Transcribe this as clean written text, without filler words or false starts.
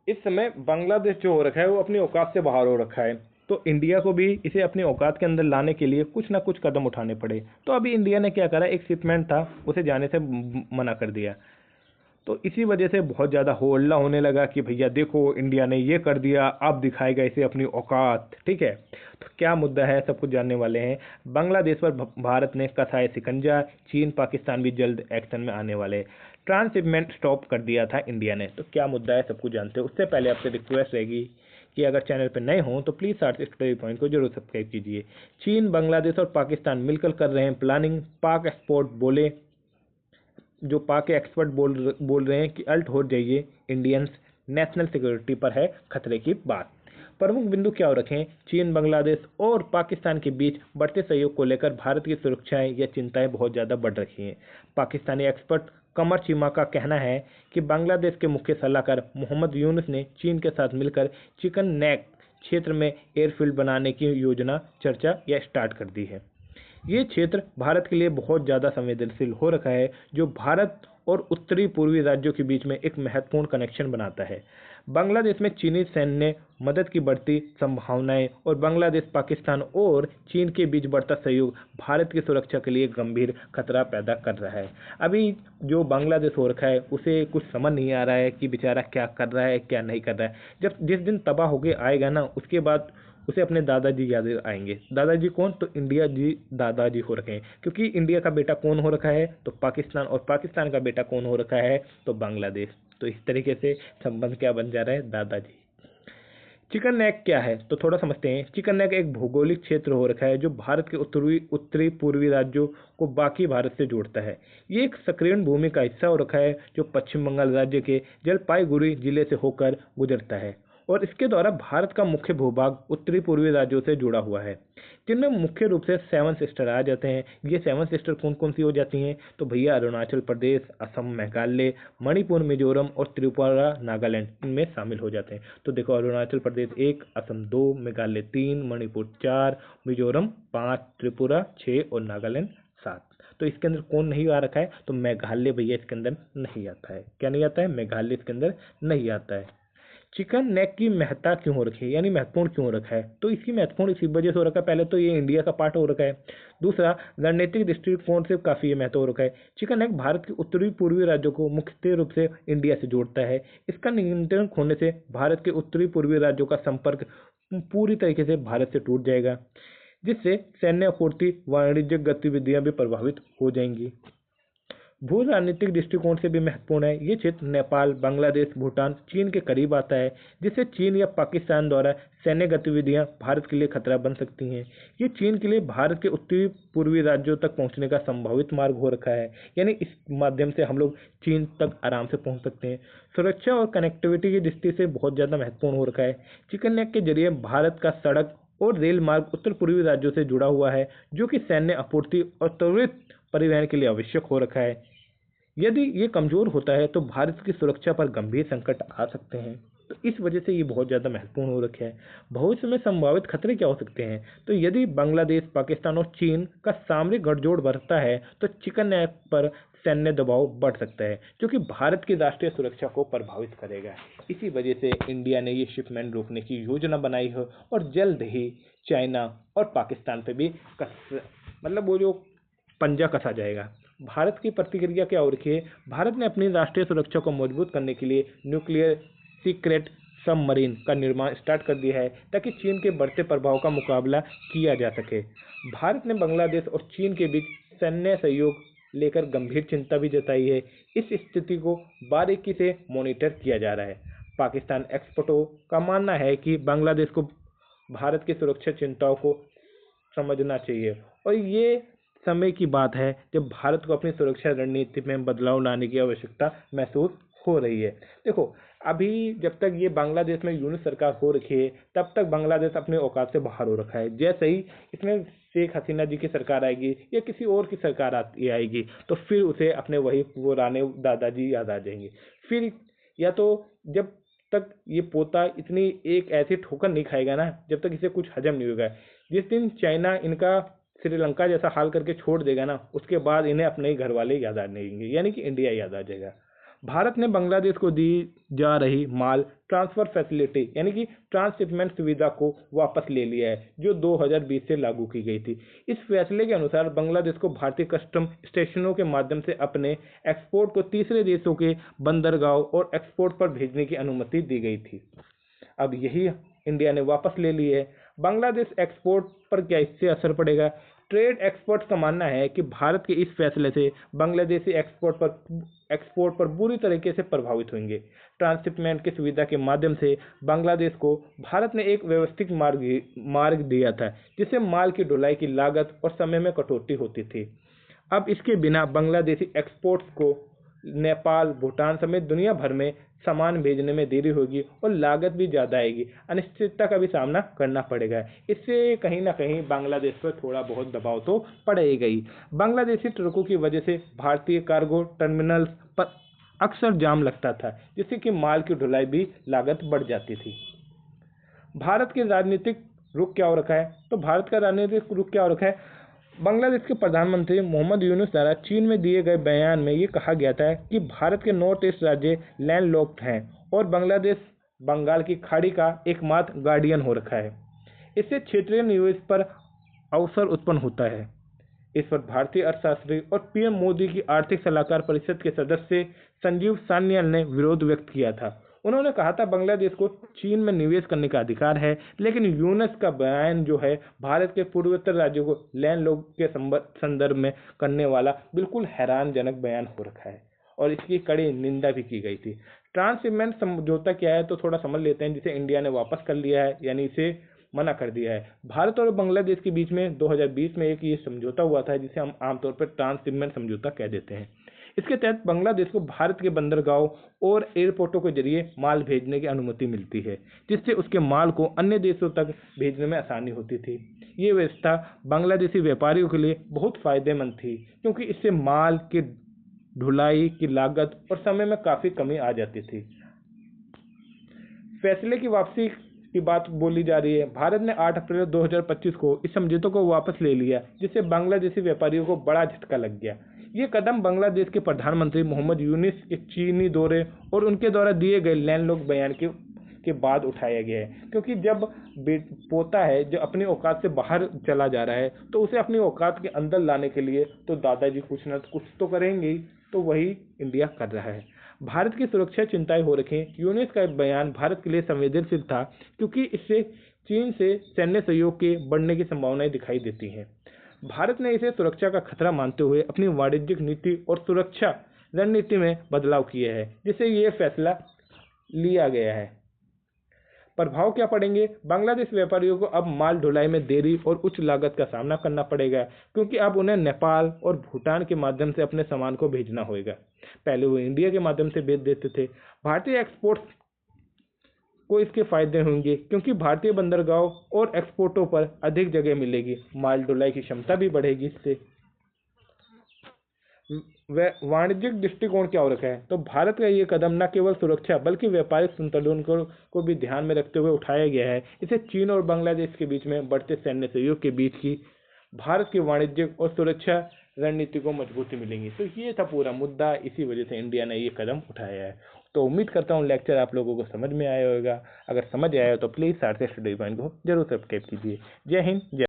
इस समय बांग्लादेश जो हो रखा है वो अपनी औकात से बाहर हो रखा है। तो इंडिया को भी इसे अपनी औकात के अंदर लाने के लिए कुछ ना कुछ कदम उठाने पड़े। तो अभी इंडिया ने क्या करा, एक शिपमेंट था उसे जाने से मना कर दिया। तो इसी वजह से बहुत ज़्यादा हो हल्ला होने लगा कि भैया देखो इंडिया ने ये कर दिया, अब दिखाएगा इसे अपनी औकात। ठीक है, तो क्या मुद्दा है सब कुछ जानने वाले हैं। बांग्लादेश पर भारत ने कसा है शिकंजा, चीन पाकिस्तान भी जल्द एक्शन में आने वाले। ट्रांसशिपमेंट स्टॉप कर दिया था इंडिया ने, तो क्या मुद्दा है सब कुछ जानते हो। उससे पहले आपसे रिक्वेस्ट रहेगी कि अगर चैनल पर नए हों तो प्लीज़ साथ स्टोरी पॉइंट को जरूर सब्सक्राइब कीजिए। चीन, बांग्लादेश और पाकिस्तान मिलकर कर रहे हैं प्लानिंग, पाक एक्सपोर्ट बोले। जो पाक के एक्सपर्ट बोल रहे हैं कि अल्ट हो जाइए इंडियंस, नेशनल सिक्योरिटी पर है खतरे की बात। प्रमुख बिंदु क्या हो रखे हैं, चीन, बांग्लादेश और पाकिस्तान के बीच बढ़ते सहयोग को लेकर भारत की सुरक्षाएं या चिंताएं बहुत ज़्यादा बढ़ रही हैं। पाकिस्तानी एक्सपर्ट कमर चीमा का कहना है कि बांग्लादेश के मुख्य सलाहकार मोहम्मद यूनुस ने चीन के साथ मिलकर चिकन नेक क्षेत्र में एयरफील्ड बनाने की योजना चर्चा या स्टार्ट कर दी है। ये क्षेत्र भारत के लिए बहुत ज़्यादा संवेदनशील हो रखा है, जो भारत और उत्तरी पूर्वी राज्यों के बीच में एक महत्वपूर्ण कनेक्शन बनाता है। बांग्लादेश में चीनी सैन्य मदद की बढ़ती संभावनाएं और बांग्लादेश, पाकिस्तान और चीन के बीच बढ़ता सहयोग भारत की सुरक्षा के लिए गंभीर खतरा पैदा कर रहा है। अभी जो बांग्लादेश हो रखा है उसे कुछ समझ नहीं आ रहा है कि बेचारा क्या कर रहा है क्या नहीं कर रहा है। जब जिस दिन तबाह होके आएगा ना, उसके बाद उसे अपने दादाजी याद आएंगे। दादाजी कौन, तो इंडिया जी दादाजी हो रखे हैं, क्योंकि इंडिया का बेटा कौन हो रखा है तो पाकिस्तान, और पाकिस्तान का बेटा कौन हो रखा है तो बांग्लादेश। तो इस तरीके से संबंध क्या बन जा रहा है, दादाजी। चिकन नेक क्या है तो थोड़ा समझते हैं। चिकन नेक एक भौगोलिक क्षेत्र हो रखा है जो भारत के उत्तरी पूर्वी राज्यों को बाकी भारत से जोड़ता है। ये एक संकीर्ण भूमि का हिस्सा हो रखा है जो पश्चिम बंगाल राज्य के जलपाईगुड़ी जिले से होकर गुजरता है, और इसके द्वारा भारत का मुख्य भूभाग उत्तरी पूर्वी राज्यों से जुड़ा हुआ है, जिनमें मुख्य रूप से सेवन सिस्टर आ जाते हैं। ये सेवन सिस्टर कौन कौन सी हो जाती हैं तो भैया अरुणाचल प्रदेश, असम, मेघालय, मणिपुर, मिजोरम और त्रिपुरा, नागालैंड इनमें शामिल हो जाते हैं। तो देखो, अरुणाचल प्रदेश 1, असम 2, मेघालय 3, मणिपुर 4, मिजोरम 5, त्रिपुरा 6 और नागालैंड 7। तो इसके अंदर कौन नहीं आ रखा है तो मेघालय भैया इसके अंदर नहीं आता है। क्या नहीं आता है, मेघालय इसके अंदर नहीं आता है। चिकन नेक की महत्ता क्यों हो रखी है, यानी महत्वपूर्ण क्यों हो रखा है, तो इसकी महत्वपूर्ण इसी वजह से हो रखा है। पहले तो ये इंडिया का पार्ट हो रखा है। दूसरा, रणनीतिक दृष्टिकोण से काफ़ी ये महत्व हो रखा है। चिकन नेक भारत के उत्तरी पूर्वी राज्यों को मुख्य रूप से इंडिया से जोड़ता है। इसका नियंत्रण खोने से भारत के उत्तरी पूर्वी राज्यों का संपर्क पूरी तरीके से भारत से टूट जाएगा, जिससे सैन्य आपूर्ति, वाणिज्यिक गतिविधियां भी प्रभावित हो जाएंगी। भू राजनीतिक दृष्टिकोण से भी महत्वपूर्ण है। ये क्षेत्र नेपाल, बांग्लादेश, भूटान, चीन के करीब आता है, जिससे चीन या पाकिस्तान द्वारा सैन्य गतिविधियां भारत के लिए खतरा बन सकती हैं। ये चीन के लिए भारत के उत्तरी पूर्वी राज्यों तक पहुंचने का संभावित मार्ग हो रखा है, यानी इस माध्यम से हम लोग चीन तक आराम से पहुंच सकते हैं। सुरक्षा और कनेक्टिविटी की दृष्टि से बहुत ज़्यादा महत्वपूर्ण हो रखा है। चिकन नेक के जरिए भारत का सड़क और रेल मार्ग उत्तर पूर्वी राज्यों से जुड़ा हुआ है, जो कि सैन्य आपूर्ति और त्वरित परिवहन के लिए आवश्यक हो रखा है। यदि ये कमजोर होता है तो भारत की सुरक्षा पर गंभीर संकट आ सकते हैं। तो इस वजह से ये बहुत ज़्यादा महत्वपूर्ण हो रखा है। भविष्य में संभावित खतरे क्या हो सकते हैं तो यदि बांग्लादेश, पाकिस्तान और चीन का सामरिक गठजोड़ बढ़ता है तो चिकन नेक पर सैन्य दबाव बढ़ सकता है, जो कि भारत की राष्ट्रीय सुरक्षा को प्रभावित करेगा। इसी वजह से इंडिया ने ये शिपमेंट रोकने की योजना बनाई है, और जल्द ही चाइना और पाकिस्तान पे भी मतलब वो जो पंजा कसा जाएगा। भारत की प्रतिक्रिया क्या हो रखी है, भारत ने अपनी राष्ट्रीय सुरक्षा को मजबूत करने के लिए न्यूक्लियर सीक्रेट सबमरीन का निर्माण स्टार्ट कर दिया है, ताकि चीन के बढ़ते प्रभाव का मुकाबला किया जा सके। भारत ने बांग्लादेश और चीन के बीच सैन्य सहयोग लेकर गंभीर चिंता भी जताई है। इस स्थिति को बारीकी से मॉनिटर किया जा रहा है। पाकिस्तान एक्सपर्टों का मानना है कि बांग्लादेश को भारत की सुरक्षा चिंताओं को समझना चाहिए, और ये समय की बात है जब भारत को अपनी सुरक्षा रणनीति में बदलाव लाने की आवश्यकता महसूस हो रही है। देखो, अभी जब तक ये बांग्लादेश में यूनिट सरकार हो रखी है तब तक बांग्लादेश अपने औकात से बाहर हो रखा है। जैसे ही इसमें शेख हसीना जी की सरकार आएगी या किसी और की सरकार आएगी तो फिर उसे अपने वही पुराने दादाजी याद आ जाएंगे। फिर या तो जब तक ये पोता इतनी एक ऐसी ठोकर नहीं खाएगा ना, जब तक इसे कुछ हजम नहीं होगा, जिस दिन चाइना इनका श्रीलंका जैसा हाल करके छोड़ देगा ना, उसके बाद इन्हें अपने ही घर वाले याद आ जाएंगे, यानी कि इंडिया याद आ जाएगा। भारत ने बांग्लादेश को दी जा रही माल ट्रांसफर फैसिलिटी यानी कि ट्रांसशिपमेंट सुविधा को वापस ले लिया है, जो 2020 से लागू की गई थी। इस फैसले के अनुसार बांग्लादेश को भारतीय कस्टम स्टेशनों के माध्यम से अपने एक्सपोर्ट को तीसरे देशों के बंदरगाहों और एक्सपोर्ट पर भेजने की अनुमति दी गई थी। अब यही इंडिया ने वापस ले ली है। बांग्लादेश एक्सपोर्ट पर क्या इससे असर पड़ेगा? ट्रेड एक्सपर्ट्स का मानना है कि भारत के इस फैसले से बांग्लादेशी एक्सपोर्ट पर बुरी तरीके से प्रभावित होंगे। ट्रांसशिपमेंट की सुविधा के माध्यम से बांग्लादेश को भारत ने एक व्यवस्थित मार्ग दिया था, जिससे माल की ढुलाई की लागत और समय में कटौती होती थी। अब इसके बिना बांग्लादेशी एक्सपोर्ट्स को नेपाल, भूटान समेत दुनिया भर में सामान भेजने में देरी होगी और लागत भी ज़्यादा आएगी। अनिश्चितता का भी सामना करना पड़ेगा। इससे कहीं ना कहीं बांग्लादेश पर थोड़ा बहुत दबाव तो पड़ेगा ही। बांग्लादेशी ट्रकों की वजह से भारतीय कार्गो टर्मिनल्स पर अक्सर जाम लगता था, जिससे कि माल की ढुलाई भी लागत बढ़ जाती थी। भारत के राजनीतिक रुख क्या हो रखा है? तो भारत का राजनीतिक रुख क्या हो रखा है? बांग्लादेश के प्रधानमंत्री मोहम्मद यूनुस द्वारा चीन में दिए गए बयान में ये कहा गया था कि भारत के नॉर्थ ईस्ट राज्य लैंडलॉक्ड हैं और बांग्लादेश बंगाल की खाड़ी का एकमात्र गार्डियन हो रखा है। इससे क्षेत्रीय निवेश पर अवसर उत्पन्न होता है। इस पर भारतीय अर्थशास्त्री और पीएम मोदी की आर्थिक सलाहकार परिषद के सदस्य संजीव सान्याल ने विरोध व्यक्त किया था। उन्होंने कहा था बांग्लादेश को चीन में निवेश करने का अधिकार है, लेकिन यूनस का बयान जो है भारत के पूर्वोत्तर राज्यों को लैंडलॉक के संदर्भ में करने वाला बिल्कुल हैरानजनक बयान हो रखा है और इसकी कड़ी निंदा भी की गई थी। ट्रांसशिपमेंट समझौता क्या है तो थोड़ा समझ लेते हैं, जिसे इंडिया ने वापस कर लिया है, यानी इसे मना कर दिया है। भारत और बांग्लादेश के बीच में 2020 में एक ये समझौता हुआ था, जिसे हम आमतौर पर ट्रांसशिपमेंट समझौता कह देते हैं। इसके तहत बांग्लादेश को भारत के बंदरगाहों और एयरपोर्टों के जरिए माल भेजने की अनुमति मिलती है, जिससे उसके माल को अन्य देशों तक भेजने में आसानी होती थी। ये व्यवस्था बांग्लादेशी व्यापारियों के लिए बहुत फायदेमंद थी, क्योंकि इससे माल की ढुलाई की लागत और समय में काफ़ी कमी आ जाती थी। फैसले की वापसी की बात बोली जा रही है। भारत ने 8 अप्रैल 2025 को इस समझौते को वापस ले लिया, जिससे बांग्लादेशी व्यापारियों को बड़ा झटका लग गया। ये कदम बांग्लादेश के प्रधानमंत्री मोहम्मद यूनुस के चीनी दौरे और उनके द्वारा दिए गए लैंडलॉक बयान के बाद उठाया गया है, क्योंकि जब पोता है जो अपनी औकात से बाहर चला जा रहा है, तो उसे अपनी औकात के अंदर लाने के लिए तो दादाजी कुछ न कुछ तो करेंगे ही, तो वही इंडिया कर रहा है। भारत की सुरक्षा चिंताएं हो रखी हैं। यूनुस का बयान भारत के लिए संवेदनशील था, क्योंकि इससे चीन से सैन्य सहयोग के बढ़ने की संभावनाएं दिखाई देती हैं। भारत ने इसे सुरक्षा का खतरा मानते हुए अपनी वाणिज्यिक नीति और सुरक्षा रणनीति में बदलाव किया है, जिससे ये फैसला लिया गया है। प्रभाव क्या पड़ेंगे? बांग्लादेश व्यापारियों को अब माल ढुलाई में देरी और उच्च लागत का सामना करना पड़ेगा, क्योंकि अब उन्हें नेपाल और भूटान के माध्यम से अपने सामान को भेजना होगा। पहले वो इंडिया के माध्यम से भेज देते थे। भारतीय एक्सपोर्ट्स को इसके फायदे होंगे, क्योंकि भारतीय बंदरगाहों और एक्सपोर्टों पर अधिक जगह मिलेगी। माल ढुलाई की क्षमता भी बढ़ेगी। इससे वाणिज्यिक दृष्टिकोण क्या हो रखा है? तो भारत का ये कदम न केवल सुरक्षा बल्कि व्यापारिक संतुलन को भी ध्यान में रखते हुए उठाया गया है। इसे चीन और बांग्लादेश के बीच में बढ़ते सैन्य सहयोग के बीच की भारत की वाणिज्यिक और सुरक्षा रणनीति को मजबूती मिलेंगी। तो ये था पूरा मुद्दा, इसी वजह से इंडिया ने ये कदम उठाया है। तो उम्मीद करता हूँ लेक्चर आप लोगों को समझ में आया होगा। अगर समझ आया हो तो प्लीज़ सार्थक स्टडी पॉइंट को जरूर सब्सक्राइब कीजिए। जय हिंद, जय